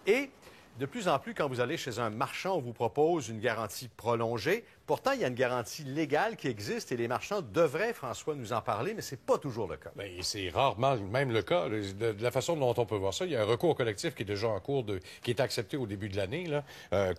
Et de plus en plus, quand vous allez chez un marchand, on vous propose une garantie prolongée. Pourtant, il y a une garantie légale qui existe et les marchands devraient, François, nous en parler, mais ce n'est pas toujours le cas. Bien, c'est rarement même le cas. De la façon dont on peut voir ça, il y a un recours collectif qui est déjà en cours, qui est accepté au début de l'année,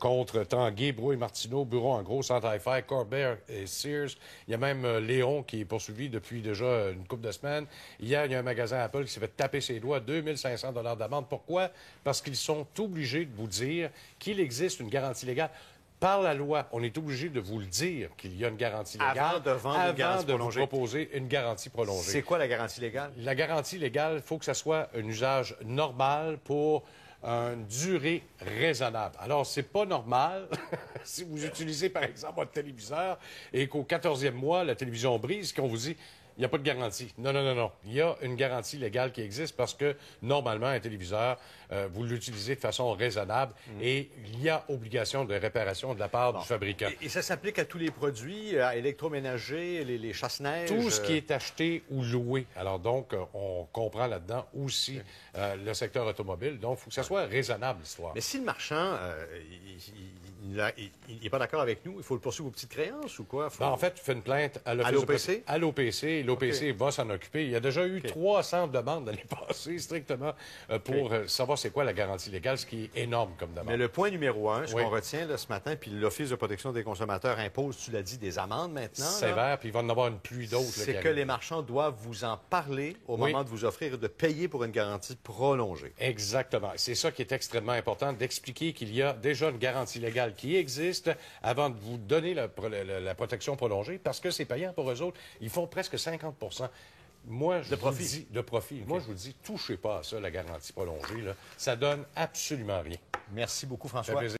contre Tanguay, Brouet, Martineau, Bureau en gros, Centre-Hi-Fi, Corbert et Sears. Il y a même Léon qui est poursuivi depuis déjà une couple de semaines. Hier, il y a un magasin Apple qui s'est fait taper ses doigts, 2500 $ d'amende. Pourquoi? Parce qu'ils sont obligés de vous dire qu'il existe une garantie légale. Par la loi, on est obligé de vous le dire qu'il y a une garantie légale Avant de vendre une garantie prolongée. vous proposer une garantie prolongée. C'est quoi la garantie légale? La garantie légale, il faut que ça soit un usage normal pour une durée raisonnable. Alors, c'est pas normal si vous utilisez, par exemple, votre téléviseur et qu'au 14e mois, la télévision brise, qu'on vous dit il n'y a pas de garantie. Non, non, non, non. Il y a une garantie légale qui existe parce que, normalement, un téléviseur, vous l'utilisez de façon raisonnable et il y a obligation de réparation de la part du fabricant. Et ça s'applique à tous les produits, électroménagers, les chasse-neige? Tout ce qui est acheté ou loué. Alors donc, on comprend là-dedans aussi le secteur automobile. Donc, il faut que ça soit raisonnable, l'histoire. Mais si le marchand il n'est pas d'accord avec nous, il faut le poursuivre aux petites créances ou quoi? Ben, en fait, tu fais une plainte à l'OPC? À l'OPC. L'OPC va s'en occuper. Il y a déjà eu 300 demandes l'année passée, strictement, pour savoir c'est quoi la garantie légale, ce qui est énorme comme demande. Mais le point numéro un, ce qu'on retient là, ce matin, puis l'Office de protection des consommateurs impose, tu l'as dit, des amendes maintenant. Sévère, puis il va en avoir une pluie d'autres. C'est que les marchands doivent vous en parler au moment de vous offrir et de payer pour une garantie prolongée. Exactement. C'est ça qui est extrêmement important, d'expliquer qu'il y a déjà une garantie légale qui existe avant de vous donner la protection prolongée, parce que c'est payant pour eux autres. Ils font presque 50 Moi, je vous dis, de profit. Okay. Moi, je vous dis, touchez pas à ça, la garantie prolongée. Là. Ça donne absolument rien. Merci beaucoup, François.